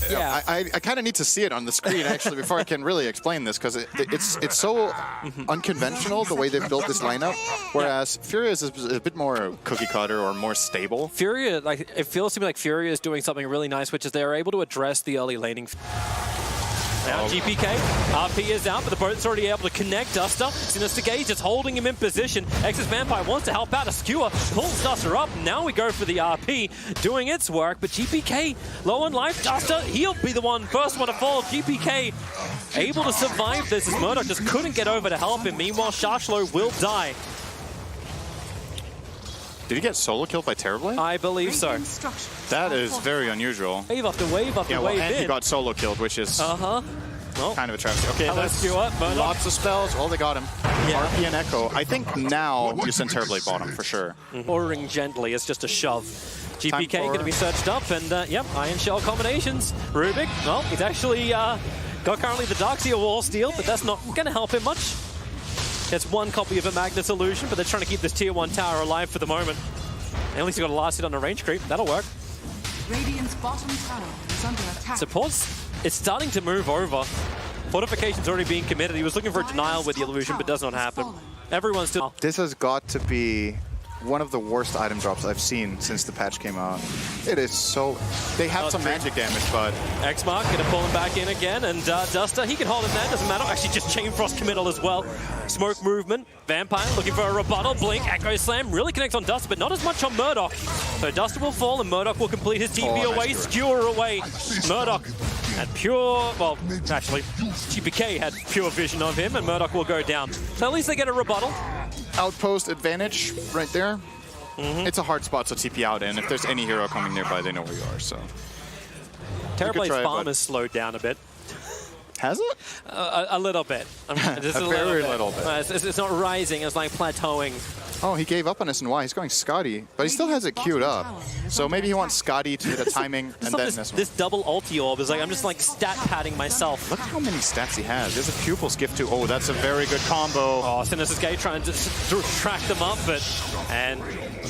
Yeah, I kind of need to see it on the screen actually before I can really explain this, because it's so unconventional the way they've built this lineup, whereas Furia is a bit more cookie cutter or more stable. Furia, like, it feels to me like Furia is doing something really nice, which is they're able to address the early laning. Now GPK, RP is out, but the boat's already able to connect Duster. Sinister Gage just holding him in position. Exus Vampire wants to help out. A skewer pulls Duster up. Now we go for the RP, doing its work, but GPK low on life. Duster, he'll be the first one to fall. GPK able to survive this as Murdoch just couldn't get over to help him. Meanwhile, Shashlo will die. Did he get solo killed by Terrorblade? I believe so. That is very unusual. Wave after wave after wave and in. he got solo killed, which is kind of a travesty. Okay, lots of spells. Well, they got him. Yeah. RP and Echo. I think now you send Terrorblade bottom for sure. Ordering gently is just a shove. GPK going to be searched up, and yep, Iron Shell combinations. Rubik, well, he's actually got currently the Darkseer wall steal, but that's not going to help him much. Gets one copy of a Magnus Illusion, but they're trying to keep this tier 1 tower alive for the moment. And at least he got a last hit on a range creep. That'll work. Radiant's bottom tower is under attack. Supports, it's starting to move over. Fortification's already being committed. He was looking for a denial with the illusion, but does not happen. Everyone's still... This has got to be one of the worst item drops I've seen since the patch came out. It is so... They have some magic damage, but... X-Mark gonna pull him back in again, and Duster, he can hold him there, doesn't matter. Actually, just Chain Frost committal as well. Smoke movement. Vampire looking for a rebuttal. Blink, Echo Slam, really connects on Duster, but not as much on Murdoch. So Duster will fall, and Murdoch will complete his TP away, skewer away. Murdoch had pure... Well, actually, GPK had pure vision of him, and Murdoch will go down. So at least they get a rebuttal. Outpost advantage right there. It's a hard spot to TP out in. If there's any hero coming nearby, they know where you are, so... Terrorblade's farm has slowed down a bit. Has it? A little bit. I mean, just a very little bit. It's not rising, it's like plateauing. Oh, he gave up on SNY. He's going Scotty, but he still has it queued up. So maybe he wants Scotty to hit a timing and then this double ulti orb is like, I'm just like stat padding myself. Look at how many stats he has. There's a pupil's gift too. Oh, that's a very good combo. Oh, Sinister's Gate trying to track them up, and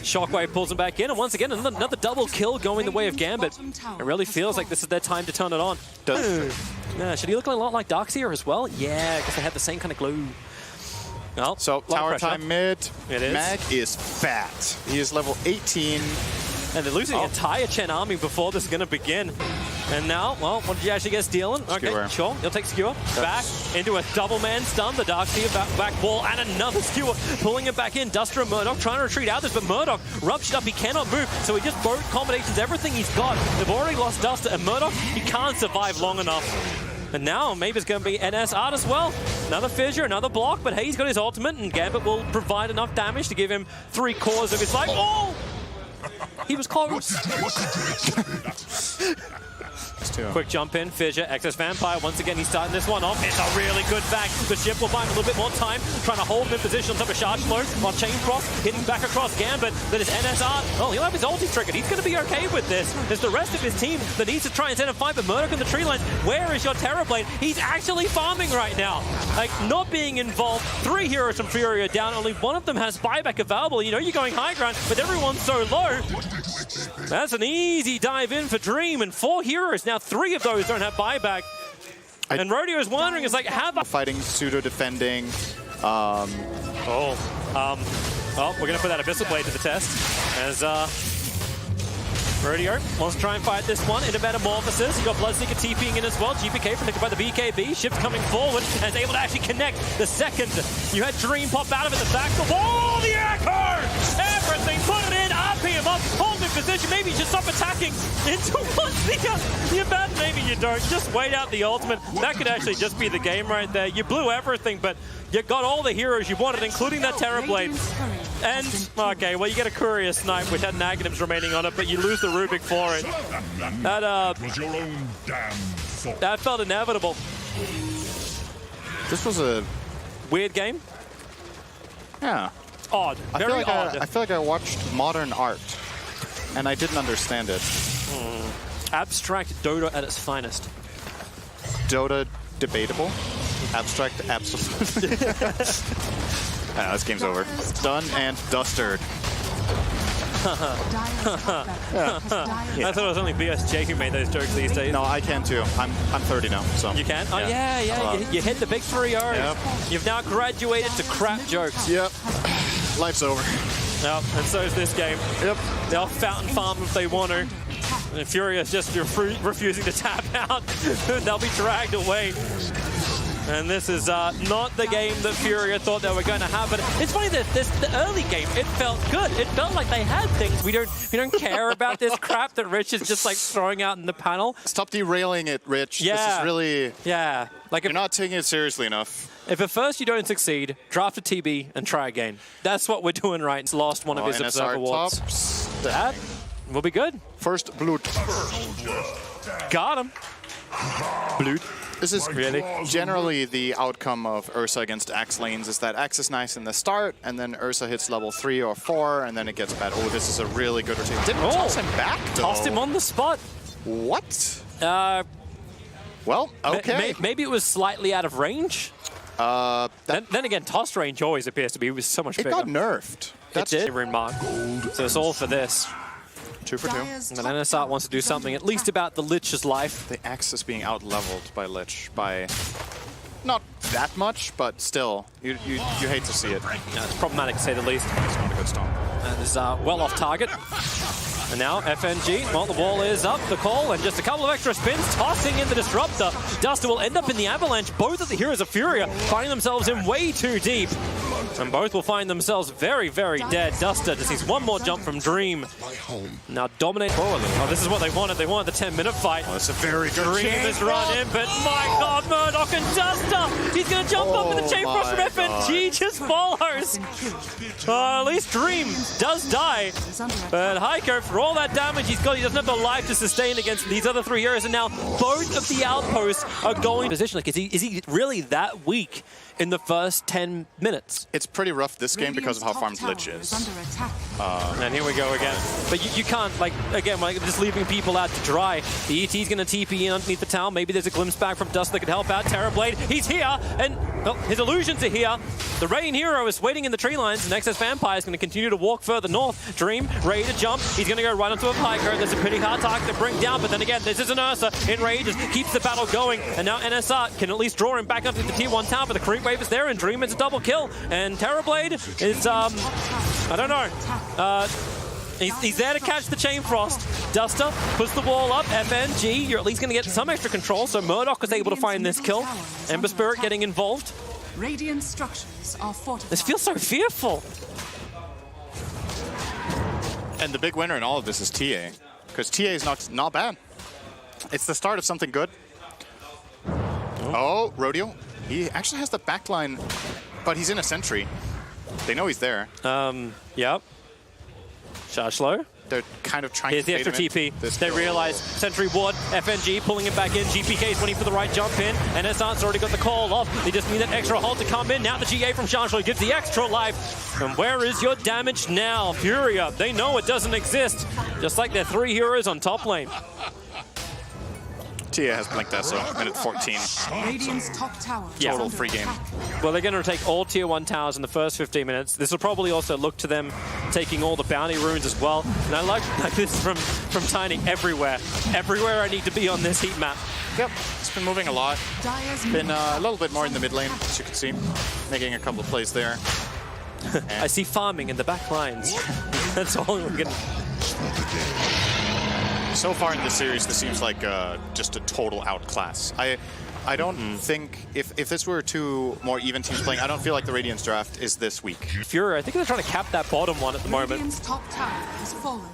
Shockwave pulls him back in, and once again, another double kill going the way of Gambit. It really feels like this is their time to turn it on. Yeah, should he look a lot like Darkseer as well? Yeah, because they had the same kind of glue. Well, so tower time mid. It is. Mag is fat. He is level 18. And they're losing the entire Chen army before this is going to begin. And now, well, what did you actually get stealing? Okay, sure, you'll take Skewer. Back into a double man stun, the Darkseer back wall, and another Skewer pulling it back in. Duster and Murdoch trying to retreat out this, but Murdoch ruptured up, he cannot move, so he just both combinations everything he's got. They've already lost Duster, and Murdoch, he can't survive long enough. And now, maybe it's going to be NS Art as well. Another fissure, another block, but hey, he's got his ultimate, and Gambit will provide enough damage to give him 3/4 of his life. Oh! He was close. Quick jump in, fissure, Excess Vampire. Once again, he's starting this one off. It's a really good bang. The ship will buy him a little bit more time, trying to hold him in position on top of Shashlo on Chain Frost, hitting back across Gambit. That is NSR. Oh, he'll have his ulti triggered. He's going to be okay with this. There's the rest of his team that needs to try and send a fight, but Murdoch in the tree lines. Where is your Terrorblade? He's actually farming right now. Like, not being involved. 3 heroes from Furia down. Only one of them has buyback available. You know you're going high ground, but everyone's so low. That's an easy dive in for Dream, and 4 heroes. Now 3 of those don't have buyback. And Rodeo is wondering, is like, how about... Fighting, pseudo-defending. Well, we're going to put that Abyssal Blade to the test. As Rodeo wants to try and fight this one into Metamorphosis. You got Bloodseeker TPing in as well. GPK protected by the BKB. Shift coming forward and is able to actually connect the second. You had Dream pop out of it, the back. Oh, the Echo! Everything, put it in, RP him up, hold in position. Maybe you should stop attacking into one the abandon. Maybe you don't. Just wait out the ultimate. That could actually just be the game right there. You blew everything, but you got all the heroes you wanted, including that Terrorblade. And, okay, well, you get a Courier Snipe, which had negatives remaining on it, but you lose the Rubik for it. That felt inevitable. This was a... weird game? Yeah. Odd. Very odd. I feel like I watched modern art, and I didn't understand it. Abstract Dota at its finest. Dota debatable. Abstract absolutely. This game's over. Done and dustered. I thought it was only BSJ who made those jokes these days. No, I can too. I'm 30 now, so. You can? Oh, yeah. You hit the big 3-0. Yep. You've now graduated to crap jokes. Yep. Life's over. Yep, and so is this game. Yep. They'll fountain farm if they want to. And Furia is just refusing to tap out. They'll be dragged away. And this is not the game that Furia thought they were going to have. But it's funny that the early game, it felt good. It felt like they had things. We don't care about this crap that Rich is just like throwing out in the panel. Stop derailing it, Rich. Yeah. This is really... Yeah. Like you're not taking it seriously enough. If at first you don't succeed, draft a TB and try again. That's what we're doing right. He's lost one of his Observer awards. That will be good. First blood. Got him. Blood. This is really generally the outcome of Ursa against Axe lanes, is that Axe is nice in the start, and then Ursa hits level 3 or 4, and then it gets bad. Oh, this is a really good rotation. Didn't toss him back, though. Tossed him on the spot. What? Well, okay. Maybe it was slightly out of range. Then again, toss range always appears to be so much bigger. It got nerfed. That's it. Rune mark. So it's all for this. 2 for 2. And then NSR wants to do something at least about the Lich's life. The Axe is being out-leveled by Lich by not that much, but still, you hate to see it. Yeah, it's problematic to say the least. It's not a good stomp. And is well off target. And now FNG, well, the wall is up, the call, and just a couple of extra spins, tossing in the Disruptor. Duster will end up in the Avalanche. Both of the heroes of Furia finding themselves in way too deep. And both will find themselves very, very dead. Duster just needs one more jump from Dream. Now dominate forward. Oh, this is what they wanted. They wanted the 10-minute fight. Oh, that's a very good Dream has run in, but my God, Murdoch and Duster! He's going to jump up with the chain frost from FNG, just follows. At least Dream does die. But Heiko, for all that damage he's got, he doesn't have the life to sustain against these other 3 heroes. And now both of the outposts are going position. Like, is he really that weak in the first 10 minutes? It's pretty rough this game because of how farmed Lich is. And here we go again. But you can't, like, again, like, just leaving people out to dry. The ET's going to TP in underneath the tower. Maybe there's a glimpse back from Dust that could help out. Terrorblade, he's here, and well, his illusions are here. The Rain hero is waiting in the tree lines, and Excess Vampire is going to continue to walk further north. Dream, ready to jump. He's going to go right onto a Piker. There's a pretty hard target to bring down, but then again, this is an Ursa. Enrages, keeps the battle going, and now NSR can at least draw him back up to the tier 1 tower, but the creep wave is there, and Dream is a double kill. And Terrorblade is, I don't know. He's there to catch the Chain Frost. Duster puts the wall up. FNG, you're at least going to get some extra control, so Murdoch was able to find this kill. Ember Spirit getting involved. Radiant structures are fortified. This feels so fearful. And the big winner in all of this is TA, because TA is not bad. It's the start of something good. Oh, Rodeo. He actually has the backline, but he's in a sentry. They know he's there. Yep. Charge low. They're kind of trying Here's to the extra TP. They realize Sentry Ward, FNG pulling him back in. GPK is waiting for the right jump in. NSR's already got the call off. They just need that extra hold to come in. Now the GA from Chargelo gives the extra life. And where is your damage now? Furia, they know it doesn't exist. Just like their 3 heroes on top lane. Tia has blinked that, so minute 14. Radiant's top tower. Total free game. Well, they're going to take all tier 1 towers in the first 15 minutes. This will probably also look to them taking all the bounty runes as well. And I like this from Tiny everywhere. Everywhere I need to be on this heat map. Yep, it's been moving a lot. Been a little bit more in the mid lane, as you can see. Making a couple of plays there. I see farming in the back lines. That's all we're going to... So far in this series, this seems like just a total outclass. I don't think, if this were 2 more even teams playing, I don't feel like the Radiance draft is this weak. Furia, I think they're trying to cap that bottom one at the moment. Radiant's top tower has fallen.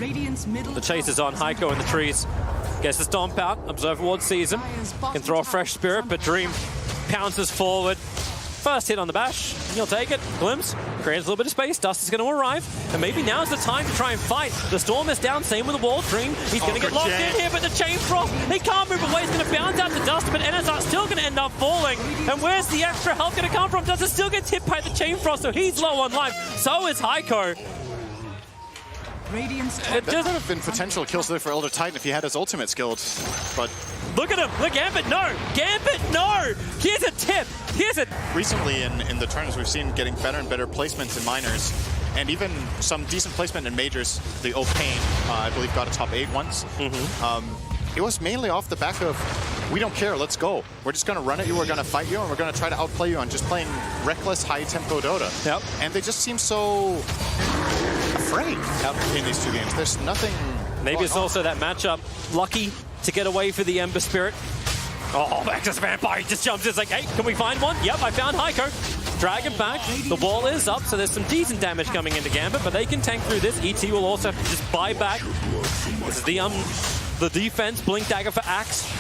Radiant's middle The chase is on, Heiko in the trees. Gets the stomp out, Observer Ward sees him. Can throw a fresh spirit, but Dream pounces forward. First hit on the bash, he'll take it. Glimpse, creates a little bit of space. Dust is going to arrive, and maybe now's the time to try and fight. The Storm is down, same with the wall. Dream, he's going to get locked in here, but the Chain Frost, he can't move away. He's going to bounce out to Dust, but NSR's still going to end up falling. And where's the extra health going to come from? Dust still gets hit by the Chain Frost, so he's low on life. So is Heiko. That would have been potential kills there for Elder Titan if he had his ultimate skilled, but... Look at him! Look, Gambit, no! Gambit, no! Here's a tip! Here's a... Recently in the tournaments, we've seen getting better and better placements in minors. and even some decent placement in majors. The Opain, I believe, got a top 8 once. It was mainly off the back of, we don't care, let's go. We're just going to run at you, we're going to fight you, and we're going to try to outplay you on just playing reckless, high-tempo Dota. Yep. And they just seem so afraid in these 2 games. There's nothing. Maybe it's also that matchup. Lucky to get away for the Ember Spirit. Oh, Access Vampire just jumps in. It's like, hey, can we find one? Yep, I found Heiko. Drag him back. The wall is up, so there's some decent damage coming into Gambit, but they can tank through this. ET will also have to just buy back. This is the defense. Blink Dagger for Axe.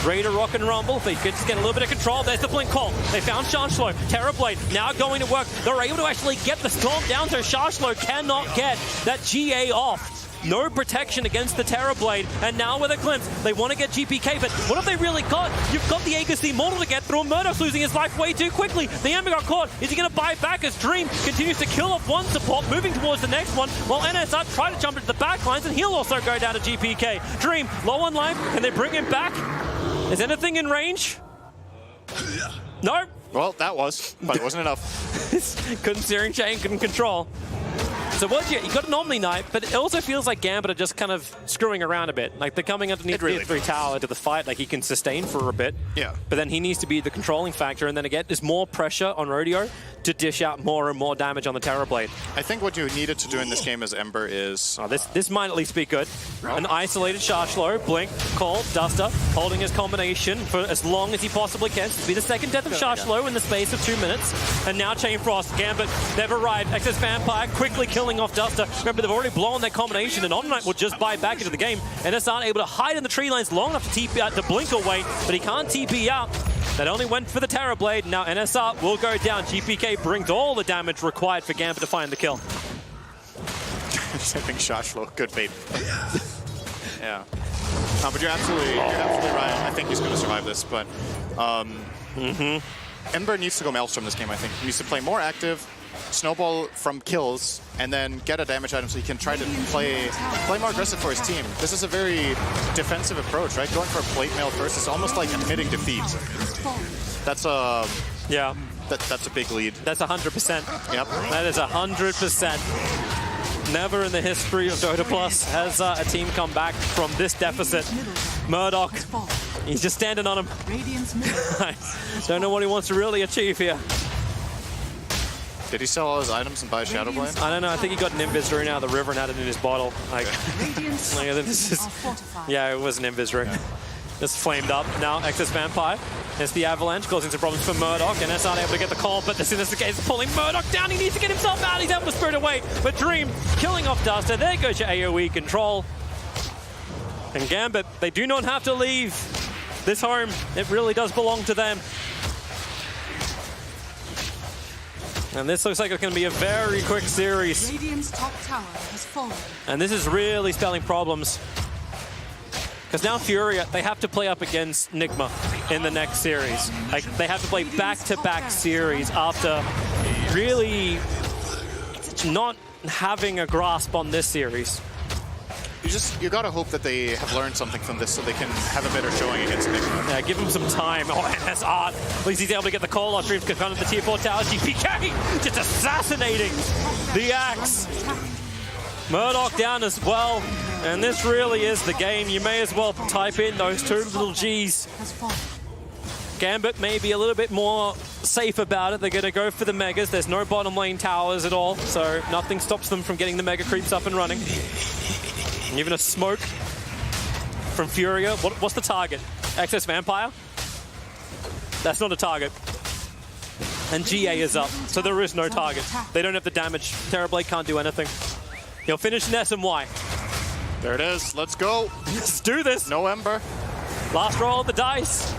Ready to rock and rumble. If they could just get a little bit of control. There's the Blink call. They found Shashlo. Terrorblade now going to work. They're able to actually get the Storm down, so Shashlo cannot get that GA off. No protection against the Terrorblade, and now with a glimpse, they want to get GPK, but what have they really got? You've got the Aegis the Immortal to get through, and Murdoch's losing his life way too quickly. The Ember got caught. Is he going to buy back as Dream continues to kill off one support, moving towards the next one, while NSR try to jump into the back lines, and he'll also go down to GPK. Dream, low on life. Can they bring him back? Is anything in range? No. Well, that was, but it wasn't enough. Couldn't steering chain, couldn't control. So what you got an Omni Knight, but it also feels like Gambit are just kind of screwing around a bit. Like they're coming underneath the 3 tower to the fight, like he can sustain for a bit. Yeah. But then he needs to be the controlling factor, and then again, there's more pressure on Rodeo to dish out more and more damage on the Terrorblade. I think what you needed to do in this game as Ember is... Oh, this might at least be good. An isolated Shashlo, Blink, Call, Duster, holding his combination for as long as he possibly can. This will be the second death of Shashlo in the space of 2 minutes. And now Chain Frost, Gambit, they've arrived. Excess Vampire quickly killing off Duster. Remember, they've already blown their combination, and Omnight will just buy back into the game. NS aren't able to hide in the tree lines long enough to TP out, to blink away, but he can't TP out. That only went for the Terrorblade. Now NSR will go down. GPK brings all the damage required for Gambit to find the kill. I think Shashlo, good bait. Yeah. No, but you're absolutely right. I think he's going to survive this, but Ember needs to go Maelstrom this game, I think. He needs to play more active, snowball from kills, and then get a damage item so he can try to play more aggressive for his team. This is a very defensive approach, right? Going for a plate mail first is almost like admitting defeat. That's a... Yeah. That's a big lead. That's 100%. Yep. That is 100%. Never in the history of Dota Plus has a team come back from this deficit. Murdoch, he's just standing on him. I don't know what he wants to really achieve here. Did he sell all his items and buy a Shadow Blade? I don't know. I think he got an Invis Rune out of the river and had it in his bottle. Like, this is, yeah, it was an Invis Rune. Just flamed up. Now, Excess Vampire. There's the Avalanche, causing some problems for Murdoch. And S aren't able to get the call, but as soon as the case is pulling Murdoch down, he needs to get himself out. He's able to spirit away. But Dream killing off Duster. There goes your AoE control. And Gambit, they do not have to leave this home. It really does belong to them. And this looks like it's going to be a very quick series. Radiant's top tower has fallen. And this is really spelling problems. Because now Furia, they have to play up against Nigma in the next series. Like, they have to play back-to-back series after really not having a grasp on this series. You gotta hope that they have learned something from this so they can have a better showing against Nigma. Yeah, give him some time. Oh, and that's art. At least he's able to get the call off Dreams because of the tier 4 towers. GPK just assassinating the Axe. Murdoch down as well. And this really is the game. You may as well type in those 2 little G's. Gambit may be a little bit more safe about it. They're going to go for the Megas. There's no bottom lane towers at all, so nothing stops them from getting the Mega creeps up and running. And even a smoke from Furia. What's the target? Excess Vampire? That's not a target. And GA is up, so there is no target. They don't have the damage. Terrorblade can't do anything. He'll finish in SMY. There it is. Let's go. Let's do this. No Ember. Last roll of the dice.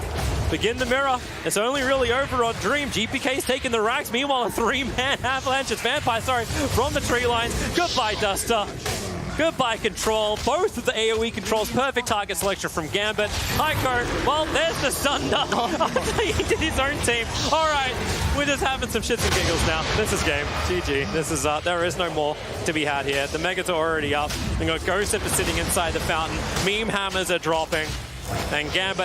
Begin the mirror. It's only really over on Dream. GPK's taking the racks. Meanwhile, a 3-man Avalanche. It's Vampire, sorry, from the tree lines. Goodbye, Duster. Goodbye, Control. Both of the AoE controls. Perfect target selection from Gambit. Heiko, well, there's the Sunder. After he did his own team. All right, we're just having some shits and giggles now. This is game. GG. This is, there is no more to be had here. The Megas are already up. We got Ghost sitting inside the fountain. Meme hammers are dropping. And Gambit